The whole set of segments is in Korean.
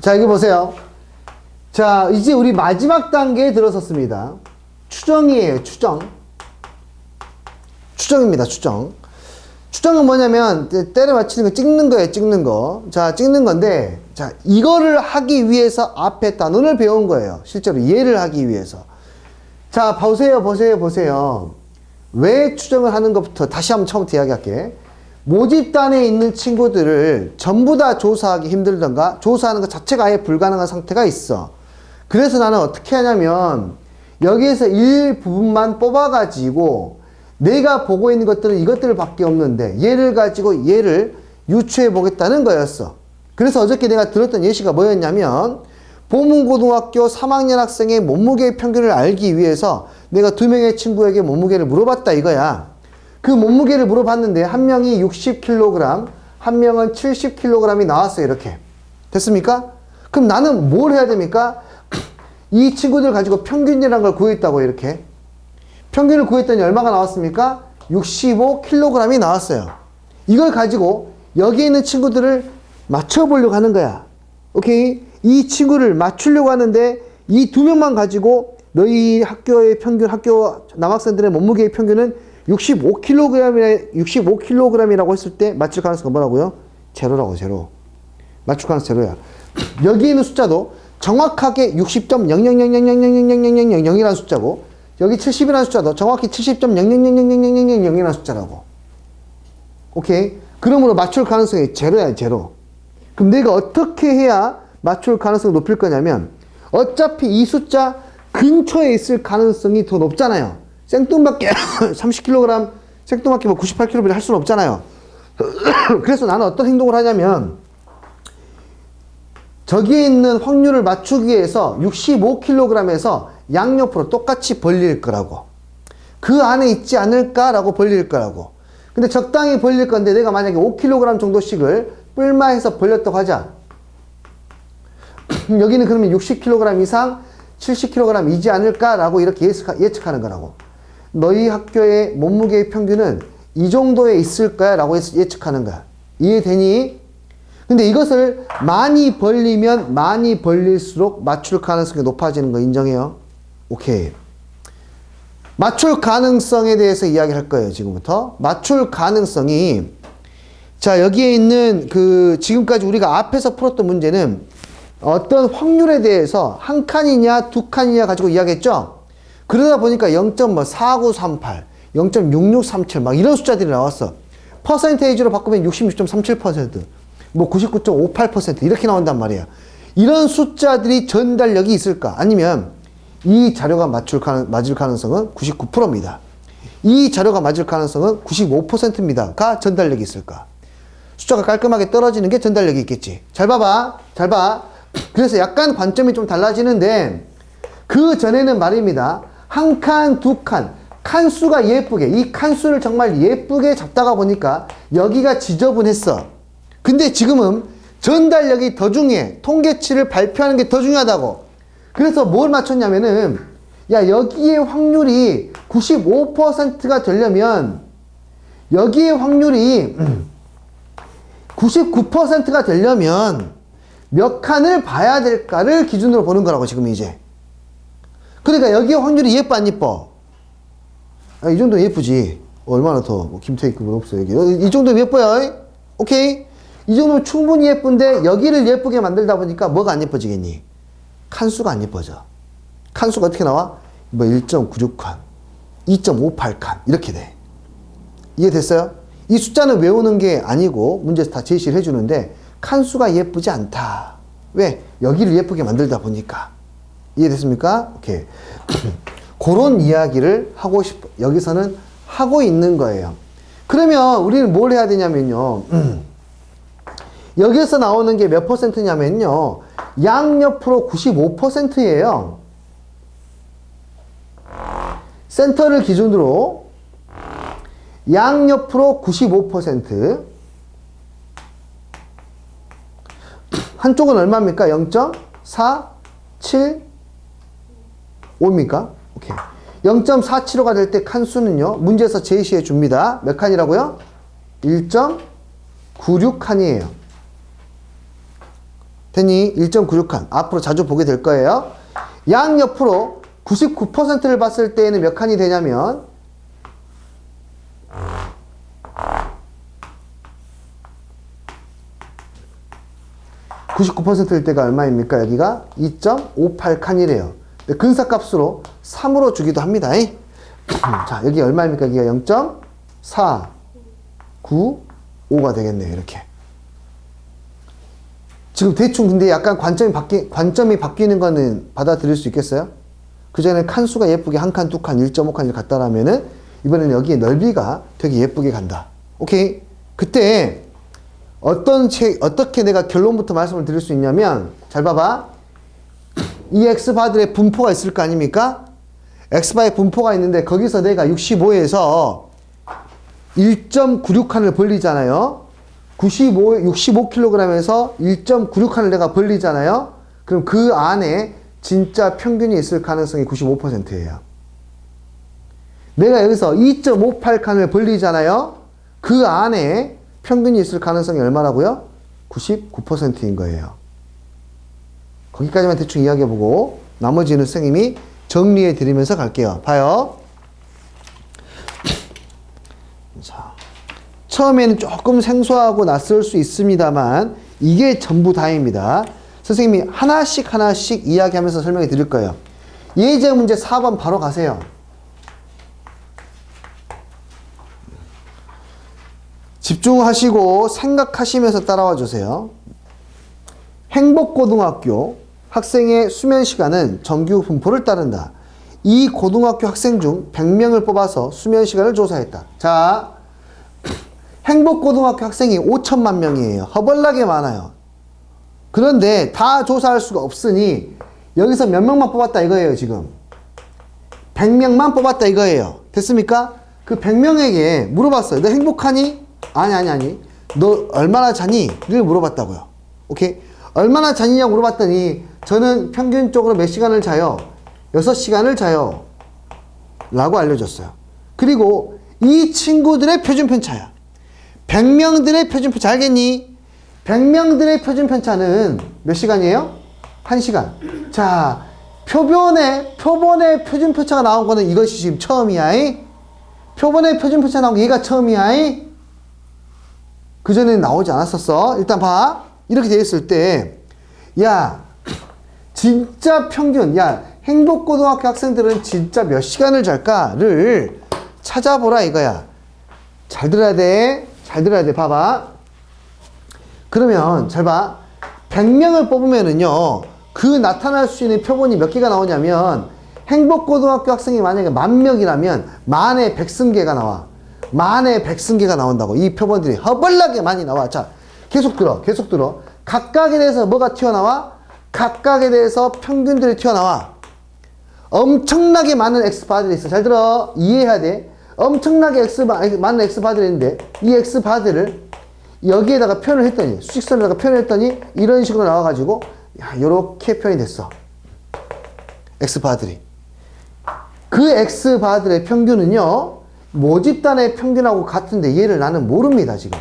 자, 여기 보세요. 자, 이제 우리 마지막 단계에 들어섰습니다. 추정이에요, 추정. 추정입니다, 추정. 추정은 뭐냐면, 때려 맞추는 거 찍는 거예요, 찍는 거. 자, 찍는 건데, 자, 이거를 하기 위해서 앞에 단원을 배운 거예요. 실제로 이해를 하기 위해서. 자, 보세요. 왜 추정을 하는 것부터 다시 한번 처음부터 이야기할게. 모집단에 있는 친구들을 전부 다 조사하기 힘들던가, 조사하는 것 자체가 아예 불가능한 상태가 있어. 그래서 나는 어떻게 하냐면, 여기에서 일부분만 뽑아가지고, 내가 보고 있는 것들은 이것들 밖에 없는데 얘를 가지고 얘를 유추해 보겠다는 거였어. 그래서 어저께 내가 들었던 예시가 뭐였냐면 보문고등학교 3학년 학생의 몸무게 평균을 알기 위해서 내가 2명의 친구에게 몸무게를 물어봤다 이거야. 그 몸무게를 물어봤는데 한 명이 60kg, 한 명은 70kg이 나왔어요. 이렇게. 됐습니까? 그럼 나는 뭘 해야 됩니까? 이 친구들 가지고 평균이라는 걸 구했다고 이렇게. 평균을 구했더니 얼마가 나왔습니까? 65kg이 나왔어요. 이걸 가지고 여기 있는 친구들을 맞춰보려고 하는 거야. 오케이? 이 친구를 맞추려고 하는데 이 두 명만 가지고 너희 학교의 평균, 학교 남학생들의 몸무게의 평균은 65kg이라고 했을 때 맞출 가능성은 뭐라고요? 제로라고, 제로. 맞출 가능성 제로야. 여기 있는 숫자도 정확하게 60.0000000000이라는 숫자고 여기 70이라는 숫자도 정확히 70.00000000이라는 숫자라고. 오케이? 그러므로 맞출 가능성이 제로야, 제로. 그럼 내가 어떻게 해야 맞출 가능성을 높일 거냐면 어차피 이 숫자 근처에 있을 가능성이 더 높잖아요. 생뚱맞게 30kg, 생뚱맞게 뭐 98kg 할 수는 없잖아요. 그래서 나는 어떤 행동을 하냐면 저기에 있는 확률을 맞추기 위해서 65kg에서 양옆으로 똑같이 벌릴 거라고. 그 안에 있지 않을까라고 벌릴 거라고. 근데 적당히 벌릴 건데 내가 만약에 5kg 정도씩을 뿔마해서 벌렸다고 하자. 여기는 그러면 60kg 이상 70kg이지 않을까라고 이렇게 예측하는 거라고. 너희 학교의 몸무게의 평균은 이 정도에 있을 거야 라고 예측하는 거야. 이해되니? 근데 이것을 많이 벌리면 많이 벌릴수록 맞출 가능성이 높아지는 거 인정해요? 오케이. 맞출 가능성에 대해서 이야기할 거예요, 지금부터. 맞출 가능성이, 자, 여기에 있는 지금까지 우리가 앞에서 풀었던 문제는 어떤 확률에 대해서 한 칸이냐, 두 칸이냐 가지고 이야기했죠? 그러다 보니까 0.4938, 0.6637 막 이런 숫자들이 나왔어. 퍼센테이지로 바꾸면 66.37%, 뭐 99.58% 이렇게 나온단 말이야. 이런 숫자들이 전달력이 있을까? 아니면 이 자료가 맞을 가능성은 99%입니다. 이 자료가 맞을 가능성은 95%입니다. 가 전달력이 있을까? 숫자가 깔끔하게 떨어지는 게 전달력이 있겠지. 잘 봐봐. 잘 봐. 그래서 약간 관점이 좀 달라지는데 그 전에는 말입니다. 한 칸, 두 칸. 칸수가 예쁘게, 이 칸수를 정말 예쁘게 잡다가 보니까 여기가 지저분했어. 근데 지금은 전달력이 더 중요해. 통계치를 발표하는 게 더 중요하다고. 그래서 뭘 맞췄냐면은, 야, 여기에 확률이 95%가 되려면, 여기에 확률이 99%가 되려면 몇 칸을 봐야 될까를 기준으로 보는 거라고, 지금 이제. 그러니까 여기에 확률이 예뻐, 안 예뻐? 아, 이 정도는 예쁘지. 얼마나 더, 뭐 김태희급은 없어, 여기. 이 정도면 예뻐요. 오케이? 이 정도면 충분히 예쁜데, 여기를 예쁘게 만들다 보니까 뭐가 안 예뻐지겠니? 칸수가 안 예뻐져. 칸수가 어떻게 나와? 뭐 1.96칸, 2.58칸 이렇게 돼. 이해됐어요? 이 숫자는 외우는 게 아니고 문제에서 다 제시를 해주는데 칸수가 예쁘지 않다. 왜? 여기를 예쁘게 만들다 보니까. 이해됐습니까? 오케이. 그런 이야기를 하고 여기서는 하고 있는 거예요. 그러면 우리는 뭘 해야 되냐면요. 여기에서 나오는 게 몇 퍼센트냐면요. 양옆으로 95%예요. 센터를 기준으로 양옆으로 95%. 한쪽은 얼마입니까? 0.475입니까? 오케이. 0.475가 될 때 칸수는요. 문제에서 제시해 줍니다. 몇 칸이라고요? 1.96칸이에요. 됐니? 1.96칸. 앞으로 자주 보게 될 거예요. 양옆으로 99%를 봤을 때에는 몇 칸이 되냐면 99%일 때가 얼마입니까? 여기가 2.58칸이래요. 근사값으로 3으로 주기도 합니다. 자, 여기 얼마입니까? 여기가 0.495가 되겠네요. 이렇게. 지금 대충 근데 약간 관점이 바뀌는 거는 받아들일 수 있겠어요? 그 전에 칸수가 예쁘게 한 칸, 두 칸, 1.5칸을 갔다라면은 이번에는 여기에 넓이가 되게 예쁘게 간다. 오케이? 그때 어떻게 내가 결론부터 말씀을 드릴 수 있냐면, 잘 봐봐. 이 X바들의 분포가 있을 거 아닙니까? X바의 분포가 있는데, 거기서 내가 65에서 1.96칸을 벌리잖아요. 65kg에서 1.96칸을 내가 벌리잖아요. 그럼 그 안에 진짜 평균이 있을 가능성이 95%예요. 내가 여기서 2.58칸을 벌리잖아요. 그 안에 평균이 있을 가능성이 얼마라고요? 99%인 거예요. 거기까지만 대충 이야기해보고 나머지는 선생님이 정리해 드리면서 갈게요. 봐요. 자, 처음에는 조금 생소하고 낯설 수 있습니다만 이게 전부 다입니다. 선생님이 하나씩 이야기하면서 설명해 드릴 거예요. 예제 문제 4번 바로 가세요. 집중하시고 생각하시면서 따라와 주세요. 행복고등학교 학생의 수면시간은 정규 분포를 따른다. 이 고등학교 학생 중 100명을 뽑아서 수면시간을 조사했다. 자, 행복고등학교 학생이 5천만 명이에요. 허벌나게 많아요. 그런데 다 조사할 수가 없으니 여기서 몇 명만 뽑았다 이거예요. 지금 100명만 뽑았다 이거예요. 됐습니까? 그 100명에게 물어봤어요. 너 행복하니? 아니. 너 얼마나 자니? 를 물어봤다고요. 오케이? 얼마나 자니냐고 물어봤더니 저는 평균적으로 몇 시간을 자요? 6시간을 자요. 라고 알려줬어요. 그리고 이 친구들의 표준편차야. 100명들의 표준편차 알겠니? 100명들의 표준편차는 몇 시간이에요? 1시간. 자, 표본의 표준편차가 나온 거는 이것이 지금 처음이야. 표본의 표준편차 나온 게 얘가 처음이야. 그전에는 나오지 않았었어. 일단 봐. 이렇게 되어 있을 때, 야, 진짜 평균, 야, 행복고등학교 학생들은 진짜 몇 시간을 잘까를 찾아보라 이거야. 잘 들어야 돼. 봐봐. 그러면, 잘 봐. 100명을 뽑으면은요, 그 나타날 수 있는 표본이 몇 개가 나오냐면, 행복고등학교 학생이 만약에 10,000명이라면, 만에 100승계가 나와. 만에 100승계가 나온다고. 이 표본들이 허벌나게 많이 나와. 자, 계속 들어. 각각에 대해서 뭐가 튀어나와? 각각에 대해서 평균들이 튀어나와. 엄청나게 많은 X바들이 있어. 잘 들어. 이해해야 돼. 엄청나게 많은 X바들이 있는데, 이 X바들을 여기에다가 표현을 했더니, 수직선에다가 표현을 했더니, 이런 식으로 나와가지고, 야, 요렇게 표현이 됐어. X바들이. 그 X바들의 평균은요, 모집단의 평균하고 같은데 얘를 나는 모릅니다, 지금.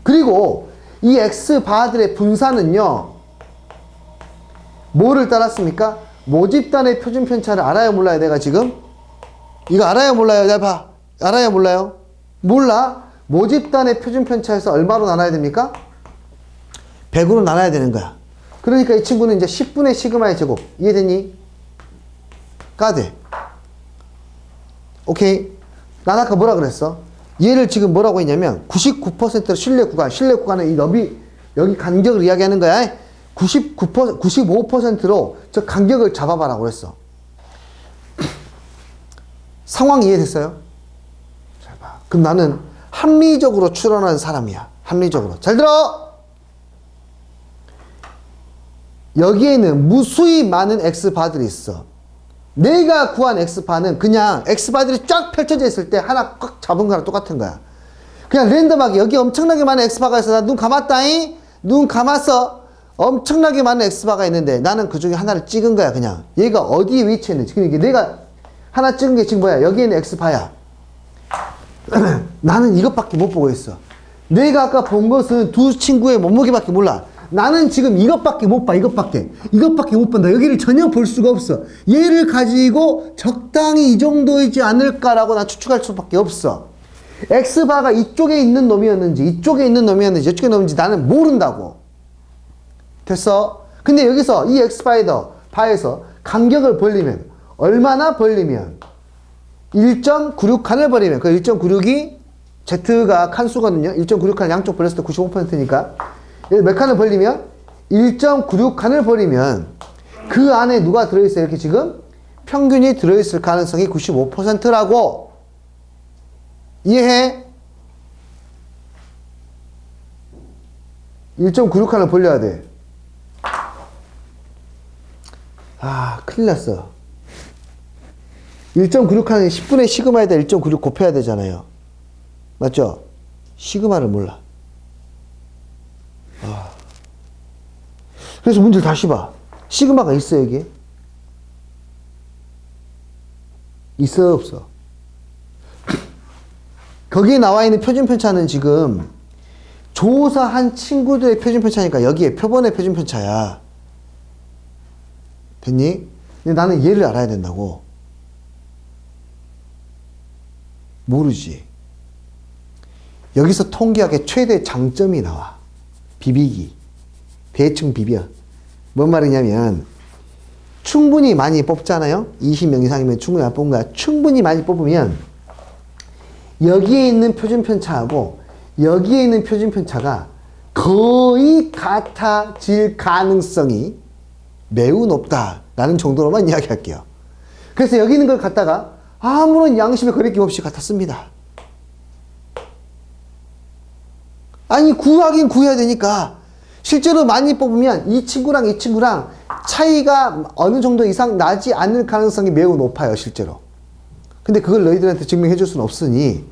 그리고 이 X바들의 분산은요, 뭐를 따랐습니까? 모집단의 표준편차를 알아요, 몰라요, 내가 지금? 이거 알아요, 몰라요? 내가 봐. 알아요, 몰라요? 몰라? 모집단의 표준편차에서 얼마로 나눠야 됩니까? 100으로 나눠야 되는 거야. 그러니까 이 친구는 이제 10분의 시그마의 제곱. 이해됐니? 까대. 오케이. 난 아까 뭐라 그랬어? 얘를 지금 뭐라고 했냐면 99%로 신뢰 구간은 이 너비 여기 간격을 이야기하는 거야. 95%로 저 간격을 잡아봐라고 그랬어. 상황 이해됐어요? 잘 봐. 그럼 나는 합리적으로 추론하는 사람이야. 합리적으로. 잘 들어! 여기에는 무수히 많은 X바들이 있어. 내가 구한 X바는 그냥 X바들이 쫙 펼쳐져 있을 때 하나 꽉 잡은 거랑 똑같은 거야. 그냥 랜덤하게 여기 엄청나게 많은 X바가 있어. 나 눈 감았다잉? 눈 감았어. 엄청나게 많은 X바가 있는데 나는 그 중에 하나를 찍은 거야, 그냥. 얘가 어디에 위치했는지. 그러니까 내가 하나 찍은 게 지금 뭐야? 여기에는 X바야. 나는 이것밖에 못 보고 있어. 내가 아까 본 것은 두 친구의 몸무게밖에 몰라. 나는 지금 이것밖에 못 봐. 이것밖에 못 본다. 여기를 전혀 볼 수가 없어. 얘를 가지고 적당히 이 정도이지 않을까라고 난 추측할 수밖에 없어. X바가 이쪽에 있는 놈이었는지 이쪽에 있는 놈이었는지 이쪽에 놈인지 나는 모른다고. 됐어? 근데 여기서 이 X바에서 간격을 벌리면 얼마나 벌리면 1.96칸을 벌리면 그 1.96이 Z가 칸수거든요. 1.96칸 양쪽 벌렸을 때 95%니까 몇 칸을 벌리면 1.96칸을 벌리면 그 안에 누가 들어있어요? 이렇게 지금 평균이 들어있을 가능성이 95%라고. 이해해? 1.96칸을 벌려야 돼. 아, 큰일 났어. 1.96칸은 10분의 시그마에다 1.96 곱해야 되잖아요. 맞죠? 시그마를 몰라. 그래서 문제를 다시 봐. 시그마가 있어, 여기? 있어, 없어? 거기에 나와 있는 표준편차는 지금 조사한 친구들의 표준편차니까 여기에 표본의 표준편차야. 됐니? 근데 나는 얘를 알아야 된다고. 모르지. 여기서 통계학의 최대 장점이 나와. 비비기. 대충 비벼. 뭔 말이냐면 충분히 많이 뽑잖아요. 20명 이상이면 충분히 많이 뽑은 거야. 충분히 많이 뽑으면 여기에 있는 표준편차하고 여기에 있는 표준편차가 거의 같아질 가능성이 매우 높다라는 정도로만 이야기할게요. 그래서 여기 있는 걸 갖다가 아무런 양심의 거리낌 없이 갖다 씁니다. 아니, 구하긴 구해야 되니까. 실제로 많이 뽑으면 이 친구랑 이 친구랑 차이가 어느 정도 이상 나지 않을 가능성이 매우 높아요, 실제로. 근데 그걸 너희들한테 증명해 줄 수는 없으니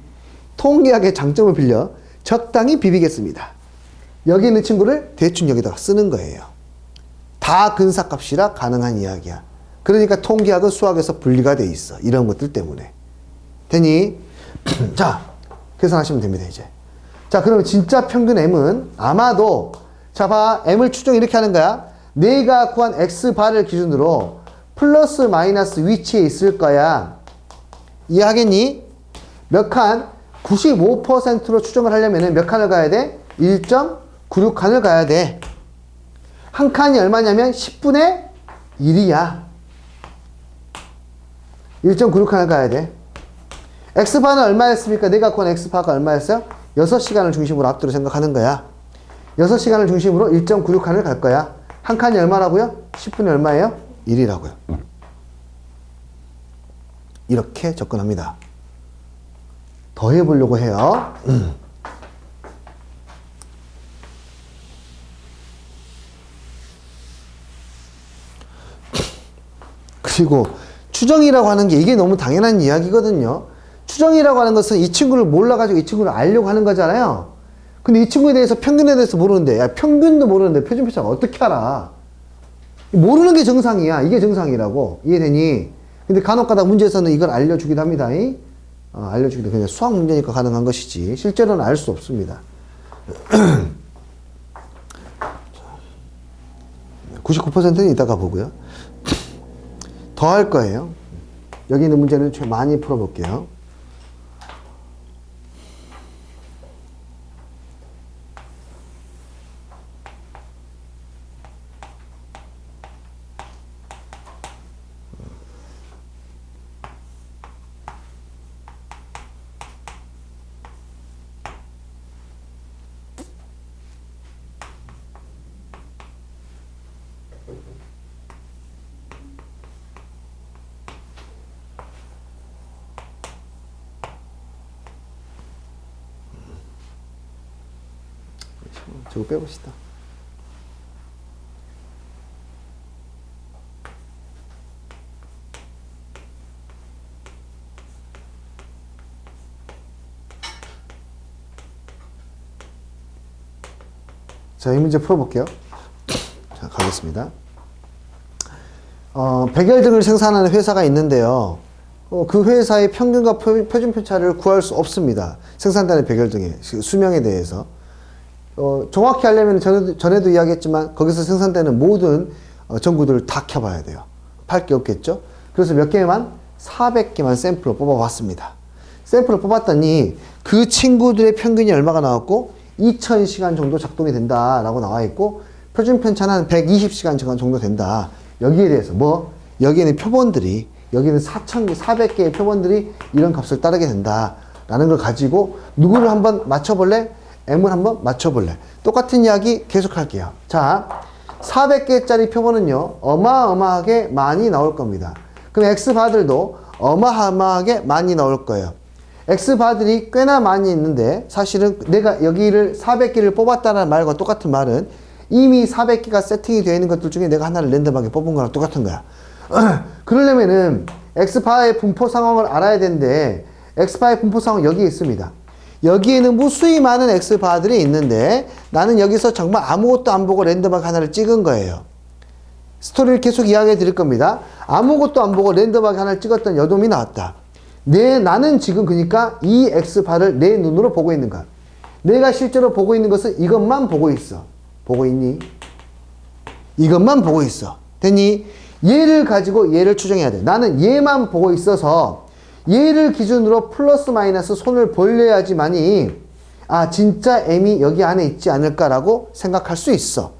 통계학의 장점을 빌려 적당히 비비겠습니다. 여기 있는 친구를 대충 여기다가 쓰는 거예요. 다 근사값이라 가능한 이야기야. 그러니까 통계학은 수학에서 분리가 돼 있어. 이런 것들 때문에. 되니? 자, 계산하시면 됩니다, 이제. 자, 그러면 진짜 평균 M은 아마도 자, 봐. M을 추정 이렇게 하는 거야. 내가 구한 X바를 기준으로 플러스 마이너스 위치에 있을 거야. 이해하겠니? 몇 칸? 95%로 추정을 하려면 몇 칸을 가야 돼? 1.96칸을 가야 돼. 한 칸이 얼마냐면 10분의 1이야. 1.96칸을 가야 돼. X바는 얼마였습니까? 내가 구한 X바가 얼마였어요? 6시간을 중심으로 앞뒤로 생각하는 거야. 6시간을 중심으로 1.96칸을 갈 거야. 한 칸이 얼마라고요? 10분이 얼마예요? 1이라고요. 이렇게 접근합니다. 더 해보려고 해요. 그리고 추정이라고 하는 게 이게 너무 당연한 이야기거든요. 추정이라고 하는 것은 이 친구를 몰라가지고 이 친구를 알려고 하는 거잖아요. 근데 이 친구에 대해서 평균에 대해서 모르는데, 야, 평균도 모르는데 표준편차가 어떻게 알아? 모르는 게 정상이야. 이게 정상이라고. 이해되니? 근데 간혹가다 문제에서는 이걸 알려주기도 합니다. 알려주기도 그냥 수학 문제니까 가능한 것이지 실제로는 알 수 없습니다. 99%는 이따가 보고요. 더 할 거예요. 여기 있는 문제는 좀 많이 풀어볼게요. 저거 빼봅시다. 자, 이 문제 풀어볼게요. 자, 가겠습니다. 백열등을 생산하는 회사가 있는데요. 그 회사의 평균과 표준편차를 구할 수 없습니다. 생산단의 백열등의 수명에 대해서. 정확히 하려면 전에도 이야기했지만 거기서 생산되는 모든 전구들을 다 켜봐야 돼요. 팔 게 없겠죠. 그래서 몇 개만? 400개만 샘플을 뽑아봤습니다. 샘플을 뽑았더니 그 친구들의 평균이 얼마가 나왔고 2000시간 정도 작동이 된다라고 나와 있고 표준 편차는 120시간 정도 된다. 여기에 대해서 여기에는 표본들이 여기는 400개의 표본들이 이런 값을 따르게 된다라는 걸 가지고 누구를 한번 맞춰볼래? M을 한번 맞춰볼래? 똑같은 이야기 계속 할게요. 자, 400개짜리 표본은요 어마어마하게 많이 나올 겁니다. 그럼 X바들도 어마어마하게 많이 나올 거예요. X바들이 꽤나 많이 있는데 사실은 내가 여기를 400개를 뽑았다는 말과 똑같은 말은 이미 400개가 세팅이 되어 있는 것들 중에 내가 하나를 랜덤하게 뽑은 거랑 똑같은 거야. 그러려면은 X바의 분포 상황을 알아야 되는데 X바의 분포 상황 여기에 있습니다. 여기에는 무수히 많은 X바들이 있는데 나는 여기서 정말 아무것도 안 보고 랜덤하게 하나를 찍은 거예요. 스토리를 계속 이야기해 드릴 겁니다. 아무것도 안 보고 랜덤하게 하나를 찍었던 여돔이 나왔다. 나는 지금 그러니까 이 X바를 내 눈으로 보고 있는 거야. 내가 실제로 보고 있는 것은 이것만 보고 있어. 보고 있니? 이것만 보고 있어. 됐니? 얘를 가지고 얘를 추정해야 돼. 나는 얘만 보고 있어서 얘를 기준으로 플러스 마이너스 손을 벌려야지만이 진짜 M이 여기 안에 있지 않을까라고 생각할 수 있어.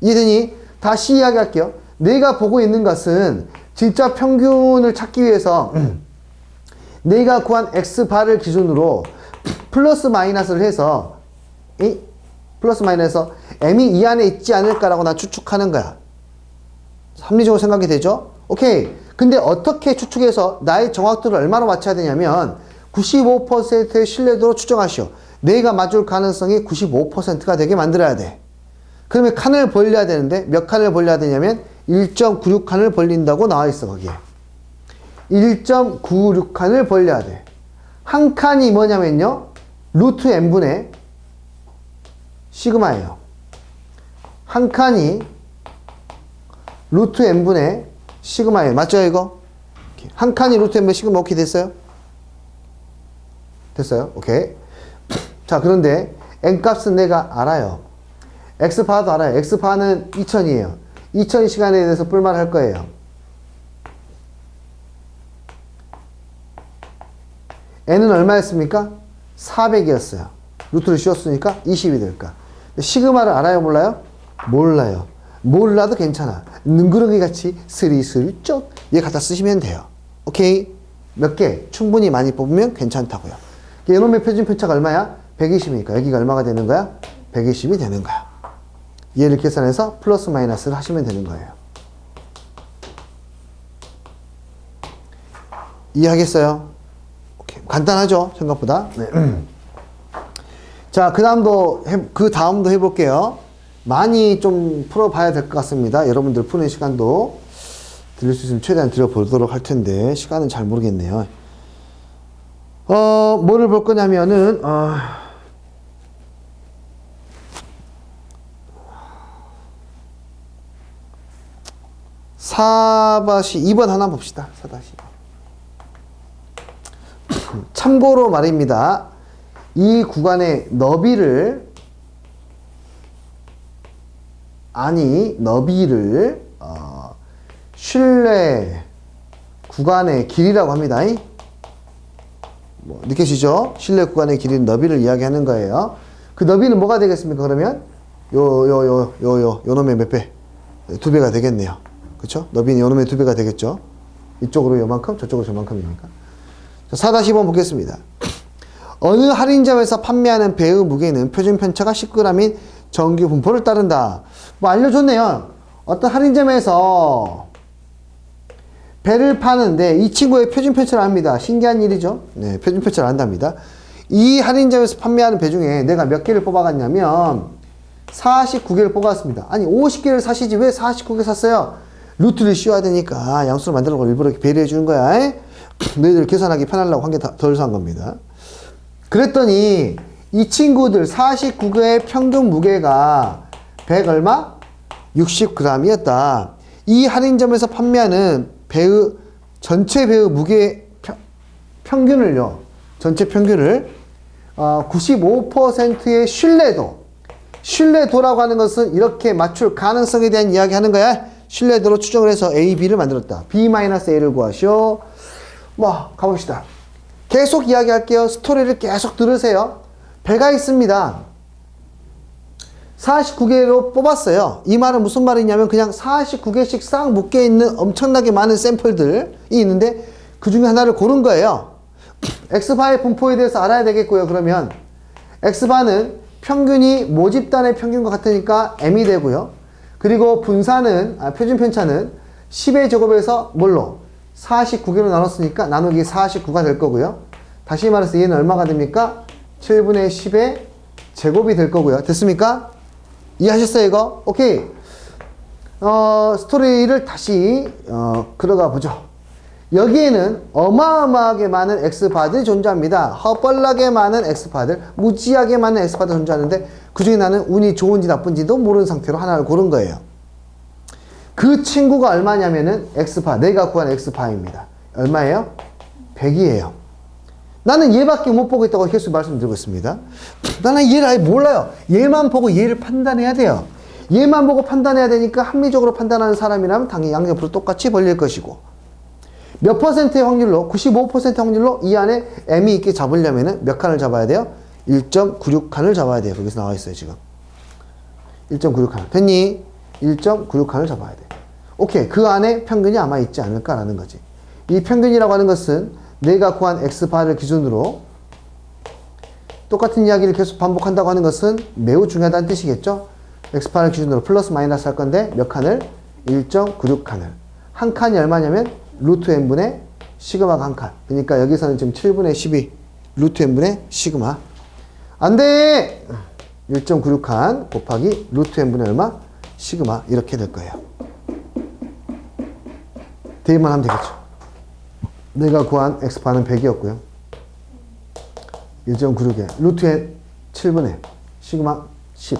이해되니? 다시 이야기할게요. 내가 보고 있는 것은 진짜 평균을 찾기 위해서 내가 구한 X바를 기준으로 플러스 마이너스를 해서 플러스 마이너스에서 M이 이 안에 있지 않을까라고 나 추측하는 거야. 합리적으로 생각이 되죠? 오케이. 근데 어떻게 추측해서 나의 정확도를 얼마나 맞춰야 되냐면 95%의 신뢰도로 추정하시오. 내가 맞을 가능성이 95%가 되게 만들어야 돼. 그러면 칸을 벌려야 되는데 몇 칸을 벌려야 되냐면 1.96칸을 벌린다고 나와 있어 거기에. 1.96칸을 벌려야 돼. 한 칸이 뭐냐면요. 루트 n분의 시그마예요. 한 칸이 루트 n분의 시그마예요. 맞죠 이거? 한 칸이 루트 n분의 시그마 오케이 됐어요? 됐어요? 오케이. 자 그런데 n값은 내가 알아요. x바도 알아요. x바는 2000이에요. 2000시간에 대해서 뿔말을 할 거예요. n은 얼마였습니까? 400이었어요. 루트를 씌웠으니까 20이 될까? 시그마를 알아요? 몰라요? 몰라요. 몰라도 괜찮아. 능그러기 같이 스리슬쩍 얘 갖다 쓰시면 돼요. 오케이? 몇 개? 충분히 많이 뽑으면 괜찮다고요. 이놈의 표준 편차가 얼마야? 120이니까 여기가 얼마가 되는 거야? 120이 되는 거야. 얘를 계산해서 플러스 마이너스를 하시면 되는 거예요. 이해하겠어요? 오케이. 간단하죠? 생각보다. 네. 자, 그 다음도 해볼게요. 많이 좀 풀어봐야 될 것 같습니다. 여러분들 푸는 시간도 드릴 수 있으면 최대한 드려보도록 할 텐데, 시간은 잘 모르겠네요. 뭐를 볼 거냐면은, 4-2번 하나 봅시다. 4-2번. 참고로 말입니다. 이 구간의 너비를 신뢰 구간의 길이라고 합니다. 느껴지죠? 신뢰 구간의 길이는 너비를 이야기하는 거예요. 그 너비는 뭐가 되겠습니까? 그러면 요 놈의 몇 배? 2배가 되겠네요. 그쵸? 너비는 요 놈의 2배가 되겠죠? 이쪽으로 요만큼, 저쪽으로 저만큼이니까. 4-5번 보겠습니다. 어느 할인점에서 판매하는 배의 무게는 표준 편차가 10g인 정규 분포를 따른다. 알려줬네요. 어떤 할인점에서 배를 파는데 이 친구의 표준 편차를 압니다. 신기한 일이죠. 네, 표준 편차를 안답니다. 이 할인점에서 판매하는 배 중에 내가 몇 개를 뽑아갔냐면 49개를 뽑았습니다. 아니 50개를 사시지 왜 49개 샀어요? 루트를 씌워야 되니까 양수를 만들려고 일부러 이렇게 배려해 주는 거야. 너희들 계산하기 편하려고 한 개 덜 산 겁니다. 그랬더니 이 친구들 49개의 평균 무게가 100 얼마? 60g이었다. 이 할인점에서 판매하는 전체 배의 무게 평균을요. 전체 평균을 95%의 신뢰도 신뢰도라고 하는 것은 이렇게 맞출 가능성에 대한 이야기 하는 거야. 신뢰도로 추정을 해서 A, B를 만들었다. B-A를 구하시오. 뭐 가봅시다. 계속 이야기할게요. 스토리를 계속 들으세요. 배가 있습니다. 49개로 뽑았어요. 이 말은 무슨 말이냐면 그냥 49개씩 싹 묶여있는 엄청나게 많은 샘플들이 있는데 그 중에 하나를 고른 거예요. X바의 분포에 대해서 알아야 되겠고요. 그러면 X바는 평균이 모집단의 평균과 같으니까 M이 되고요. 그리고 분산은, 표준 편차는 10의 제곱에서 뭘로? 49개로 나눴으니까 나누기 49가 될 거고요. 다시 말해서 얘는 얼마가 됩니까? 7분의 10의 제곱이 될 거고요. 됐습니까? 이해하셨어요, 이거? 오케이. 스토리를 다시, 들어가 보죠. 여기에는 어마어마하게 많은 X바들이 존재합니다. 허벌나게 많은 X바들, 무지하게 많은 X바들 존재하는데 그 중에 나는 운이 좋은지 나쁜지도 모르는 상태로 하나를 고른 거예요. 그 친구가 얼마냐면은 X바, 내가 구한 X바입니다. 얼마예요? 100이에요. 나는 얘밖에 못 보고 있다고 계속 말씀드리고 있습니다. 나는 얘를 아예 몰라요. 얘만 보고 얘를 판단해야 돼요. 얘만 보고 판단해야 되니까 합리적으로 판단하는 사람이라면 당연히 양옆으로 똑같이 벌릴 것이고 몇 퍼센트의 확률로 95% 확률로 이 안에 M이 있게 잡으려면 몇 칸을 잡아야 돼요? 1.96칸을 잡아야 돼요. 거기서 나와 있어요 지금. 1.96칸 됐니? 1.96칸을 잡아야 돼. 오케이. 그 안에 평균이 아마 있지 않을까라는 거지. 이 평균이라고 하는 것은 내가 구한 X바를 기준으로 똑같은 이야기를 계속 반복한다고 하는 것은 매우 중요하다는 뜻이겠죠. X바를 기준으로 플러스 마이너스 할 건데 몇 칸을? 1.96칸을. 한 칸이 얼마냐면 루트 n분의 시그마가 한 칸. 그러니까 여기서는 지금 7분의 12 루트 n분의 시그마. 안 돼! 1.96칸 곱하기 루트 n분의 얼마? 시그마. 이렇게 될 거예요. 대입만 하면 되겠죠. 내가 구한 X바는 100이었고요. 1.96에 루트 n 7분의 시그마 10.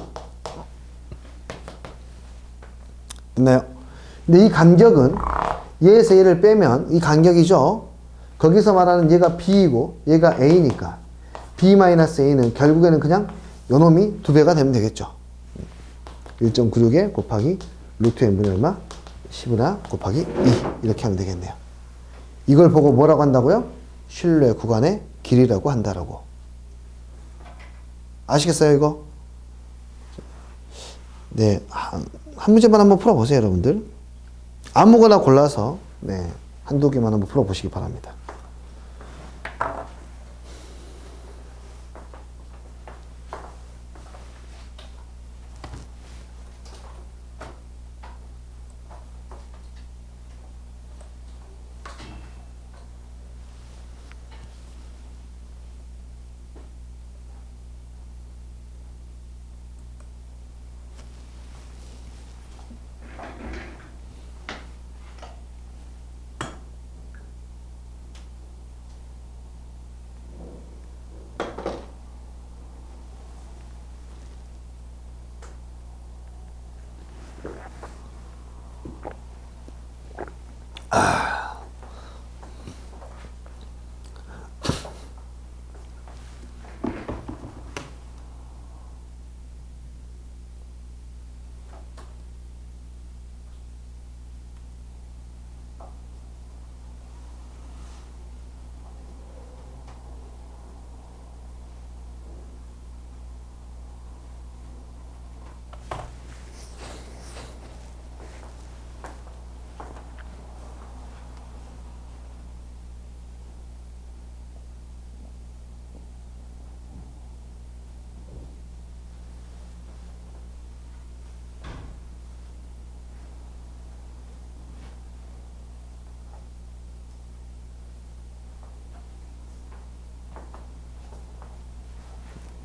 됐나요? 근데 이 간격은 얘에서 얘를 빼면 이 간격이죠. 거기서 말하는 얘가 B이고 얘가 A니까 B-A는 결국에는 그냥 요놈이 2배가 되면 되겠죠. 1.96에 곱하기 루트 n분의 얼마? 10이나 곱하기 2 이렇게 하면 되겠네요. 이걸 보고 뭐라고 한다고요? 신뢰 구간의 길이라고 한다라고. 아시겠어요 이거? 네, 한 문제만 한번 풀어보세요 여러분들. 아무거나 골라서 네, 한두 개만 한번 풀어보시기 바랍니다.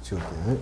지울게요.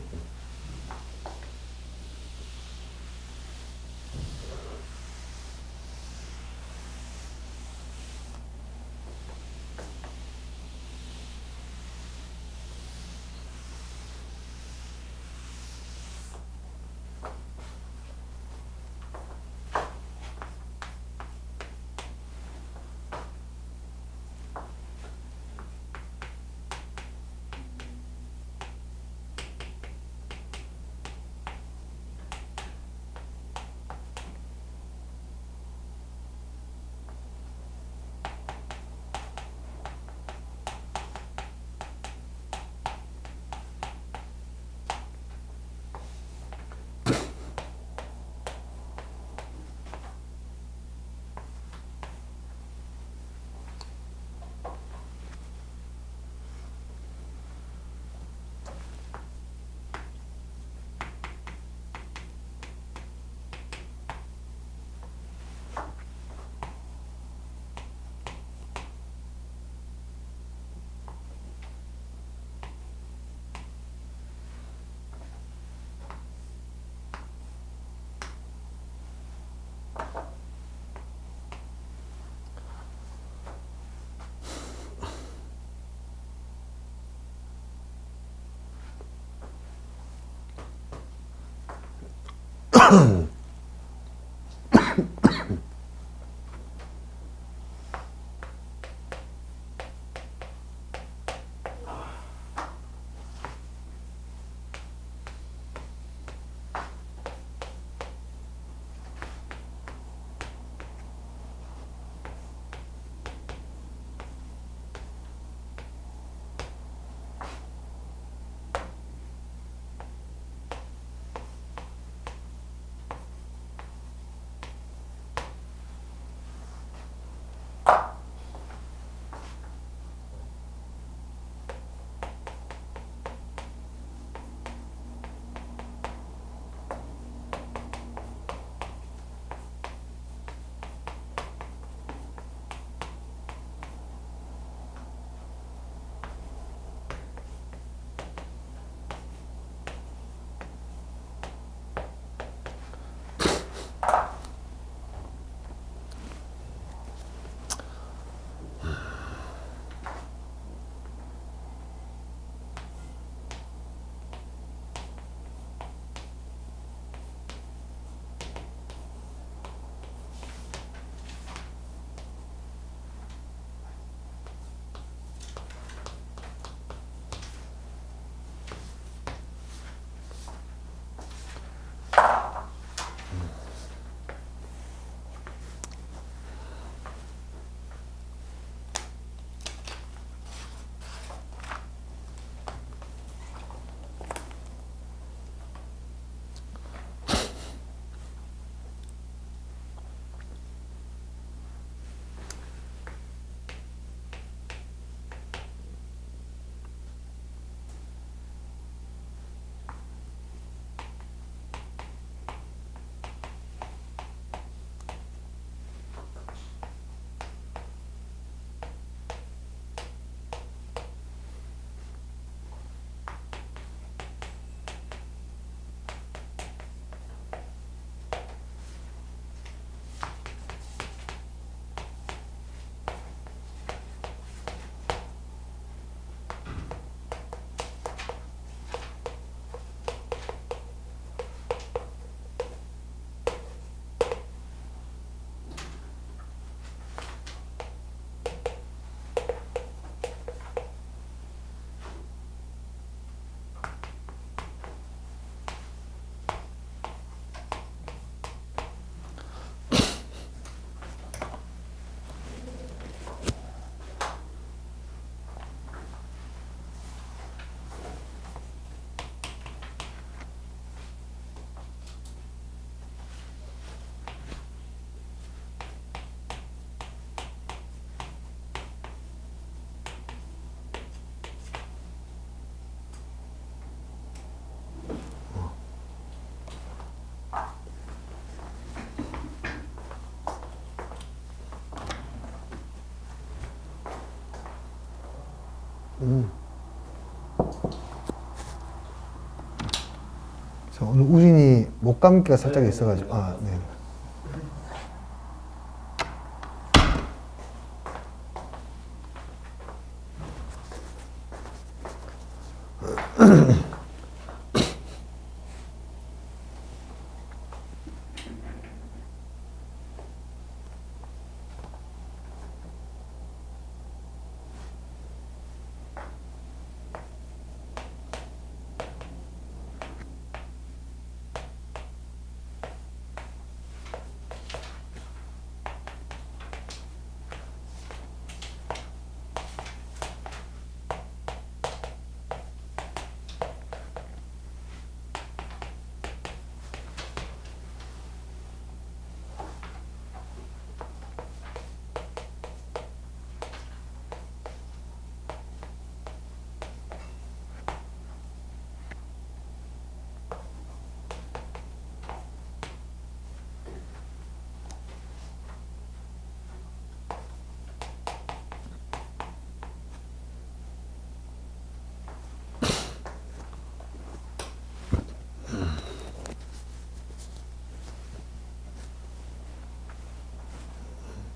자, 오늘 우진이 목감기가 살짝 있어가지고, 아, 네.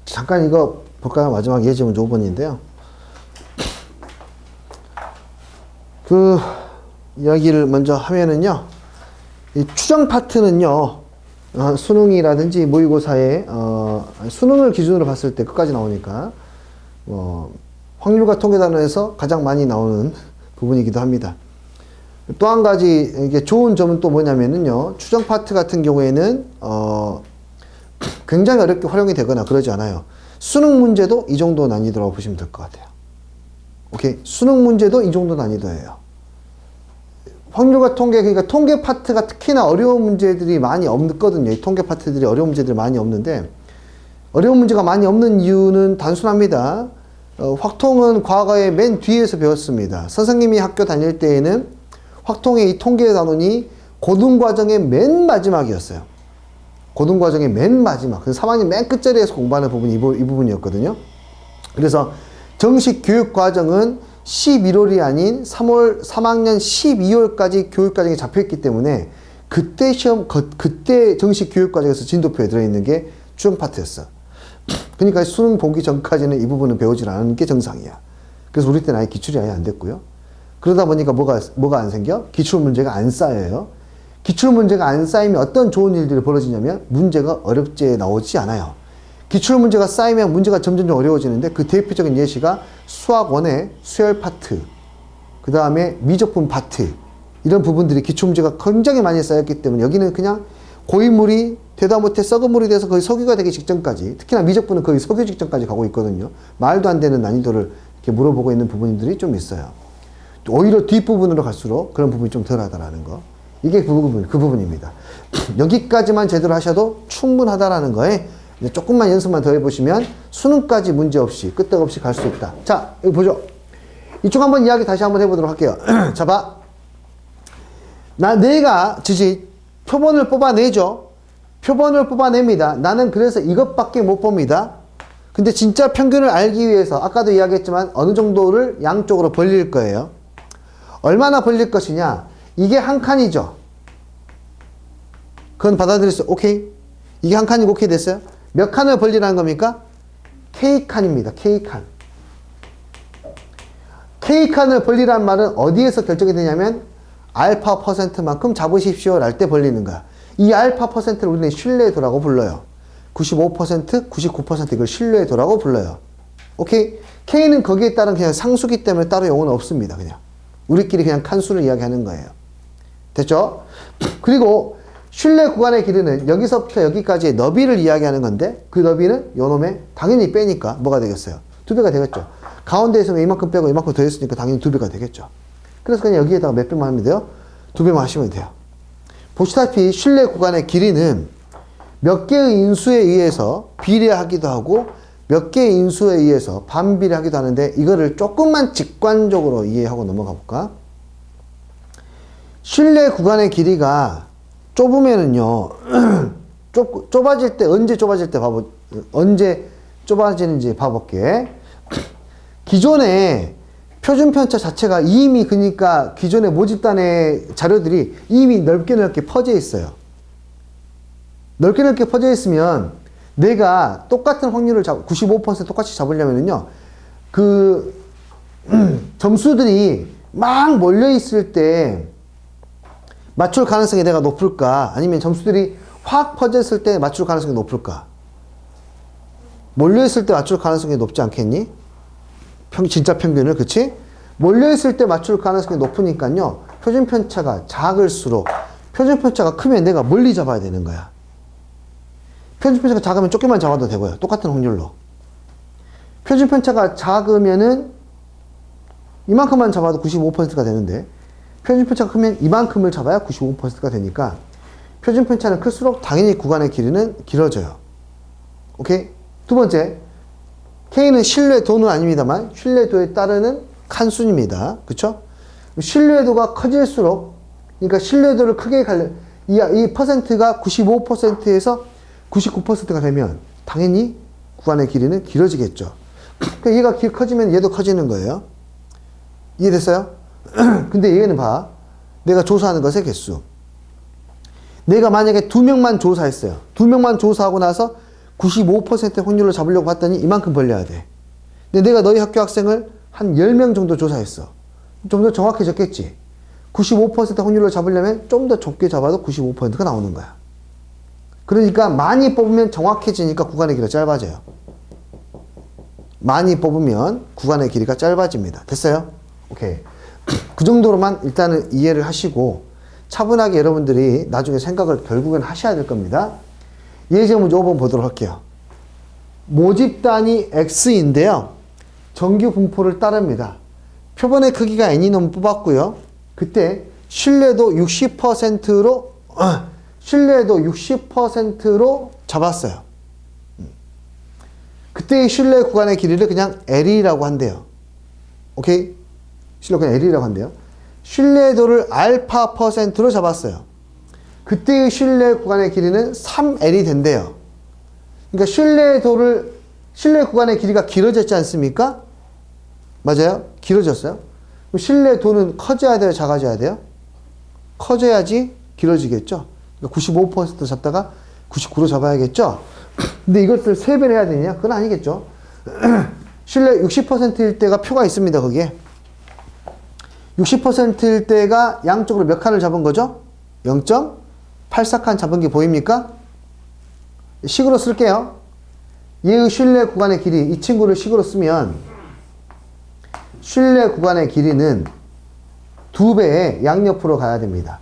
잠깐 이거 볼까요? 마지막 예제문 5번인데요. 그 이야기를 먼저 하면은요, 이 추정 파트는요, 수능이라든지 모의고사에 수능을 기준으로 봤을 때 끝까지 나오니까 확률과 통계 단원에서 가장 많이 나오는 부분이기도 합니다. 또 한 가지 이게 좋은 점은 또 뭐냐면은요, 추정 파트 같은 경우에는 굉장히 어렵게 활용이 되거나 그러지 않아요. 수능 문제도 이 정도 난이도라고 보시면 될 것 같아요. 오케이, 수능 문제도 이 정도 난이도예요. 확률과 통계, 그러니까 통계 파트가 특히나 어려운 문제들이 많이 없거든요. 이 통계 파트들이 어려운 문제들이 많이 없는데, 어려운 문제가 많이 없는 이유는 단순합니다. 확통은 과거에 맨 뒤에서 배웠습니다. 선생님이 학교 다닐 때에는 확통의 이 통계 단원이 고등과정의 맨 마지막이었어요. 고등과정의 맨 마지막. 그래서 3학년 맨 끝자리에서 공부하는 부분이 이 부분이었거든요. 그래서 정식 교육과정은 11월이 아닌 3학년 12월까지 교육과정이 잡혀있기 때문에 그때 그때 정식 교육과정에서 진도표에 들어있는 게 추정 파트였어. 그러니까 수능 보기 전까지는 이 부분은 배우질 않은 게 정상이야. 그래서 우리 때는 아예 기출이 아예 안 됐고요. 그러다 보니까 뭐가 안 생겨? 기출 문제가 안 쌓여요. 기출 문제가 안 쌓이면 어떤 좋은 일들이 벌어지냐면 문제가 어렵게 나오지 않아요. 기출 문제가 쌓이면 문제가 점점 어려워지는데 그 대표적인 예시가 수학 1의 수열 파트, 그 다음에 미적분 파트, 이런 부분들이 기출 문제가 굉장히 많이 쌓였기 때문에 여기는 그냥 고인물이 되다 못해 썩은 물이 돼서 거의 석유가 되기 직전까지, 특히나 미적분은 거의 석유 직전까지 가고 있거든요. 말도 안 되는 난이도를 이렇게 물어보고 있는 부분들이 좀 있어요. 오히려 뒷부분으로 갈수록 그런 부분이 좀 덜하다라는 거. 이게 그 부분입니다. 여기까지만 제대로 하셔도 충분하다라는 거에 이제 조금만 연습만 더 해보시면 수능까지 문제 없이 끄떡없이 갈 수 있다. 자, 여기 보죠. 이쪽 한번 이야기 다시 한번 해보도록 할게요. 자, 봐. 내가 표본을 뽑아내죠. 표본을 뽑아냅니다. 나는 그래서 이것밖에 못 봅니다. 근데 진짜 평균을 알기 위해서 아까도 이야기했지만 어느 정도를 양쪽으로 벌릴 거예요. 얼마나 벌릴 것이냐. 이게 한 칸이죠. 그건 받아들였어요. 오케이. 이게 한 칸이고 오케이 됐어요. 몇 칸을 벌리라는 겁니까? K칸입니다. K칸. K칸을 벌리라는 말은 어디에서 결정이 되냐면 알파 %만큼 잡으십시오 랄 때 벌리는 거야. 이 알파 %를 우리는 신뢰도라고 불러요. 95%, 99% 이걸 신뢰도라고 불러요. 오케이? K는 거기에 따른 그냥 상수기 때문에 따로 용어는 없습니다. 그냥. 우리끼리 그냥 칸수를 이야기하는 거예요. 됐죠? 그리고 신뢰 구간의 길이는 여기서부터 여기까지의 너비를 이야기하는 건데 그 너비는 요놈의 당연히 빼니까 뭐가 되겠어요? 2배가 되겠죠. 가운데에서 이만큼 빼고 이만큼 더했으니까 당연히 2배가 되겠죠. 그래서 그냥 여기에다가 몇 배만 하면 돼요? 2배만 하시면 돼요. 보시다시피 신뢰 구간의 길이는 몇 개의 인수에 의해서 비례하기도 하고 몇 개의 인수에 의해서 반비례하기도 하는데 이거를 조금만 직관적으로 이해하고 넘어가 볼까? 신뢰 구간의 길이가 좁으면은요, 좁아질 때, 언제 좁아지는지 봐볼게. 기존에 표준 편차 자체가 이미 그러니까 기존의 모집단의 자료들이 이미 넓게 퍼져 있어요. 넓게 퍼져 있으면 내가 똑같은 확률을 95% 똑같이 잡으려면은요, 점수들이 막 몰려 있을 때 맞출 가능성이 내가 높을까? 아니면 점수들이 확 퍼졌을 때 맞출 가능성이 높을까? 몰려있을 때 맞출 가능성이 높지 않겠니? 진짜 평균을, 그치? 몰려있을 때 맞출 가능성이 높으니까요, 표준 편차가 작을수록, 표준 편차가 크면 내가 멀리 잡아야 되는 거야. 표준 편차가 작으면 조금만 잡아도 되고요. 똑같은 확률로. 표준 편차가 작으면은 이만큼만 잡아도 95%가 되는데, 표준 편차가 크면 이만큼을 잡아야 95%가 되니까 표준 편차는 클수록 당연히 구간의 길이는 길어져요. 오케이? 두 번째, K는 신뢰도는 아닙니다만 신뢰도에 따르는 칸수입니다. 그쵸? 신뢰도가 커질수록, 그러니까 신뢰도를 크게 이 퍼센트가 95%에서 99%가 되면 당연히 구간의 길이는 길어지겠죠. 그러니까 얘가 커지면 얘도 커지는 거예요. 이해됐어요? 근데 얘는 봐. 내가 조사하는 것의 개수. 내가 만약에 2명만 조사했어요. 2명만 조사하고 나서 95%의 확률로 잡으려고 봤더니 이만큼 벌려야 돼. 근데 내가 너희 학교 학생을 한 10명 정도 조사했어. 좀 더 정확해졌겠지. 95% 확률로 잡으려면 좀 더 좁게 잡아도 95%가 나오는 거야. 그러니까 많이 뽑으면 정확해지니까 구간의 길이가 짧아져요. 많이 뽑으면 구간의 길이가 짧아집니다. 됐어요? 오케이. 그 정도로만 일단은 이해를 하시고 차분하게 여러분들이 나중에 생각을 결국엔 하셔야 될 겁니다. 예제 문제 5번 보도록 할게요. 모집단이 X인데요. 정규 분포를 따릅니다. 표본의 크기가 N이 넘 뽑았고요. 그때 신뢰도 60%로 잡았어요. 그때의 신뢰 구간의 길이를 그냥 L이라고 한대요. 오케이? 신뢰 구간 L이라고 한대요. 신뢰도를 알파 %로 잡았어요. 그때의 신뢰 구간의 길이는 3L이 된대요. 그러니까 신뢰 구간의 길이가 길어졌지 않습니까? 맞아요? 길어졌어요. 그럼 신뢰도는 커져야 돼요? 작아져야 돼요? 커져야지 길어지겠죠? 그러니까 95% 잡다가 99로 잡아야겠죠? 근데 이것을 3배를 해야 되냐? 그건 아니겠죠? 신뢰 60%일 때가 표가 있습니다, 거기에. 60%일 때가 양쪽으로 몇 칸을 잡은 거죠? 0.84칸 잡은 게 보입니까? 식으로 쓸게요. 얘의 신뢰 구간의 길이, 이 친구를 식으로 쓰면 신뢰 구간의 길이는 2배의 양옆으로 가야 됩니다.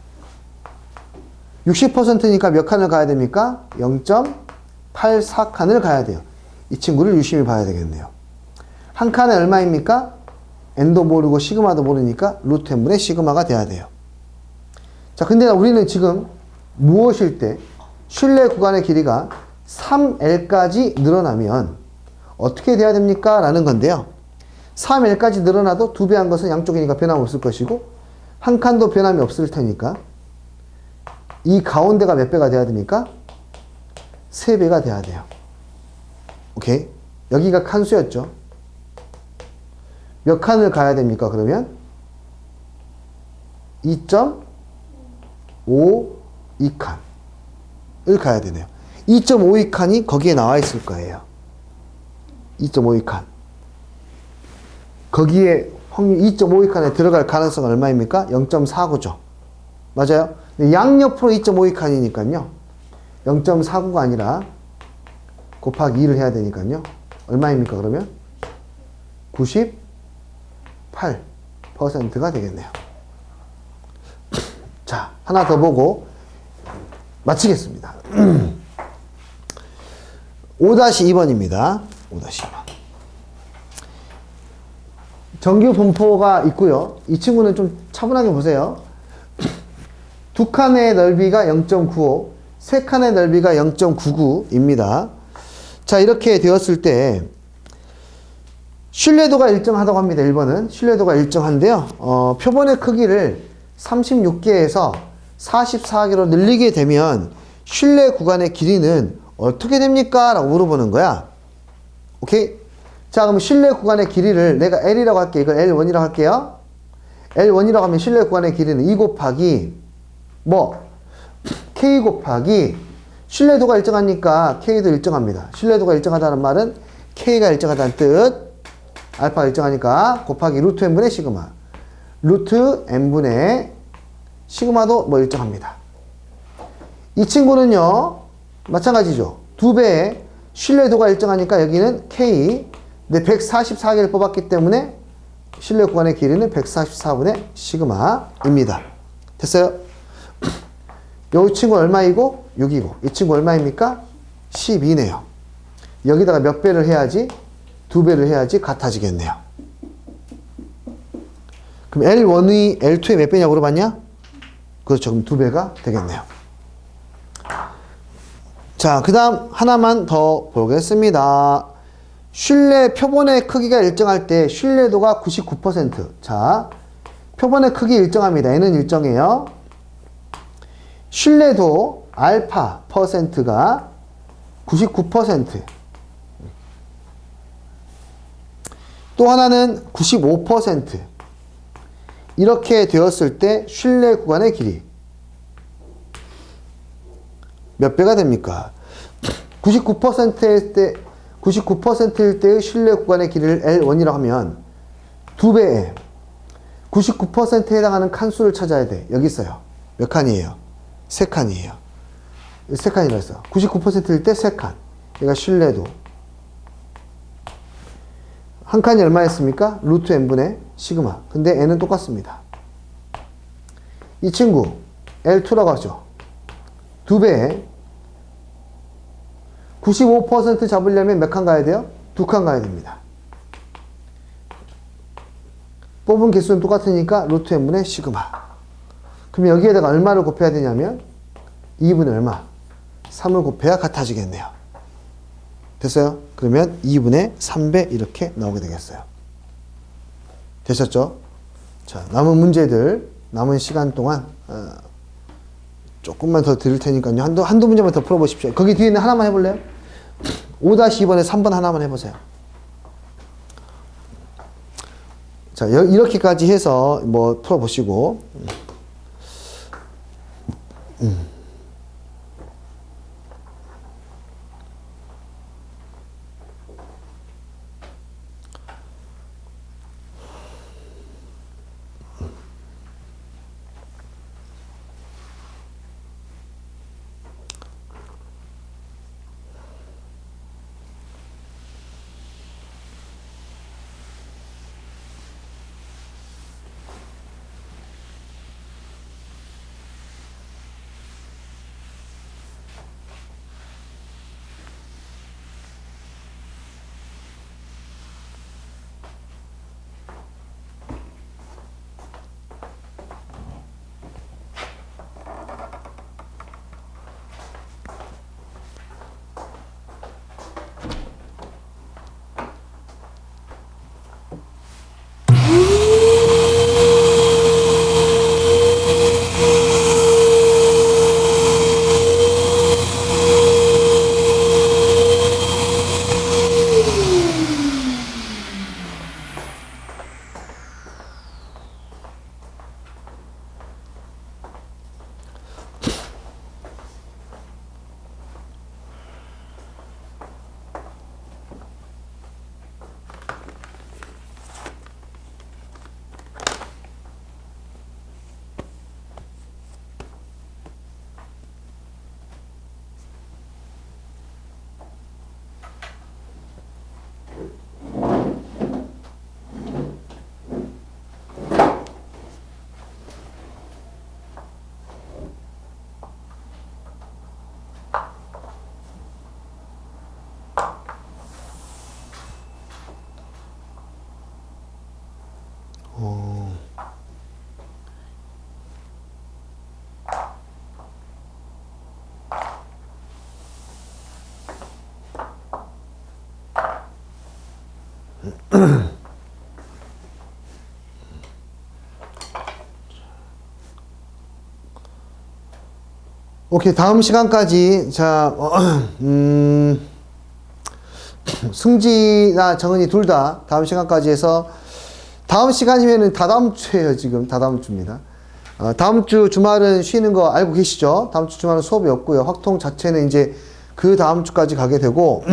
60%니까 몇 칸을 가야 됩니까? 0.84칸을 가야 돼요. 이 친구를 유심히 봐야 되겠네요. 한 칸에 얼마입니까? n도 모르고 시그마도 모르니까 루트 n분의 시그마가 돼야 돼요. 자, 근데 우리는 지금 무엇일 때 신뢰 구간의 길이가 3L까지 늘어나면 어떻게 돼야 됩니까? 라는 건데요. 3L까지 늘어나도 2배 한 것은 양쪽이니까 변함 없을 것이고 한 칸도 변함이 없을 테니까 이 가운데가 몇 배가 돼야 됩니까? 3배가 돼야 돼요. 오케이? 여기가 칸수였죠. 몇 칸을 가야 됩니까? 그러면 2.52칸을 가야 되네요. 2.52칸이 거기에 나와 있을 거예요. 2.52칸. 거기에 확률 2.52칸에 들어갈 가능성은 얼마입니까? 0.49죠. 맞아요? 양옆으로 2.52칸이니까요. 0.49가 아니라 곱하기 2를 해야 되니까요. 얼마입니까, 그러면? 98%가 되겠네요. 자, 하나 더 보고 마치겠습니다. 5-2번입니다. 5-2번. 정규 분포가 있고요. 이 친구는 좀 차분하게 보세요. 두 칸의 넓이가 0.95, 세 칸의 넓이가 0.99입니다. 자, 이렇게 되었을 때 신뢰도가 일정하다고 합니다. 1번은 신뢰도가 일정한데요. 표본의 크기를 36개에서 44개로 늘리게 되면 신뢰 구간의 길이는 어떻게 됩니까? 라고 물어보는 거야. 오케이? 자, 그럼 신뢰 구간의 길이를 내가 L이라고 할게. 이걸 L1이라고 할게요. L1이라고 하면 신뢰 구간의 길이는 2 곱하기 K 곱하기 신뢰도가 일정하니까 K도 일정합니다. 신뢰도가 일정하다는 말은 K가 일정하다는 뜻. 알파가 일정하니까 곱하기 루트 n분의 시그마. 루트 n분의 시그마도 일정합니다. 이 친구는요, 마찬가지죠. 2배의 신뢰도가 일정하니까 여기는 K, 근데 144개를 뽑았기 때문에 신뢰 구간의 길이는 144분의 시그마입니다. 됐어요? 이 친구 얼마이고? 6이고. 이 친구 얼마입니까? 12네요. 여기다가 몇 배를 해야지? 2배를 해야지 같아지겠네요. 그럼 L1의 L2의 몇 배냐고 물어봤냐? 그렇죠. 그럼 2배가 되겠네요. 자, 그 다음 하나만 더 보겠습니다. 신뢰 표본의 크기가 일정할 때 신뢰도가 99%. 자, 표본의 크기 일정합니다. N은 일정해요. 신뢰도 알파 %가 99%. 또 하나는 95%. 이렇게 되었을 때 신뢰 구간의 길이 몇 배가 됩니까? 99%일 때의 신뢰 구간의 길이를 L1이라고 하면 2배에 99%에 해당하는 칸수를 찾아야 돼. 여기 있어요. 몇 칸이에요? 3칸이에요. 3칸이라 했어. 99%일 때 3칸. 얘가 신뢰도. 한 칸이 얼마였습니까? 루트 n분의 시그마. 근데 n은 똑같습니다. 이 친구 L2라고 하죠. 2배. 95% 잡으려면 몇 칸 가야 돼요? 2칸 가야 됩니다. 뽑은 개수는 똑같으니까 루트 n분의 시그마. 그럼 여기에다가 얼마를 곱해야 되냐면 2분의 얼마? 3을 곱해야 같아지겠네요. 됐어요? 그러면 2분의 3배 이렇게 나오게 되겠어요. 되셨죠? 자, 남은 문제들, 남은 시간 동안 조금만 더 드릴 테니까요. 한두 문제만 더 풀어보십시오. 거기 뒤에 있는 하나만 해볼래요? 5-2번에 3번 하나만 해보세요. 자, 이렇게까지 해서 뭐 풀어보시고. 오케이, 다음 시간까지, 자, 승지나 정은이 둘 다 다음 시간까지 해서, 다음 시간이면은 다다음 주에요, 지금. 다다음 주입니다. 다음 주 주말은 쉬는 거 알고 계시죠? 다음 주 주말은 수업이 없고요. 확통 자체는 이제 그 다음 주까지 가게 되고,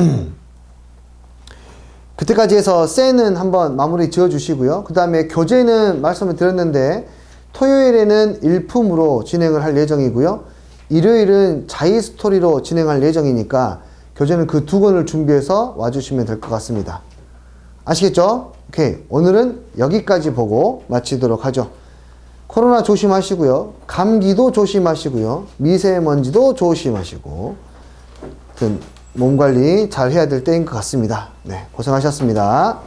그때까지 해서 셀은 한번 마무리 지어 주시고요. 그 다음에 교재는 말씀을 드렸는데, 토요일에는 일품으로 진행을 할 예정이고요. 일요일은 자이 스토리로 진행할 예정이니까 교재는 그 두 권을 준비해서 와주시면 될 것 같습니다. 아시겠죠? 오케이. 오늘은 여기까지 보고 마치도록 하죠. 코로나 조심하시고요. 감기도 조심하시고요. 미세먼지도 조심하시고. 하여튼 몸 관리 잘 해야 될 때인 것 같습니다. 네, 고생하셨습니다.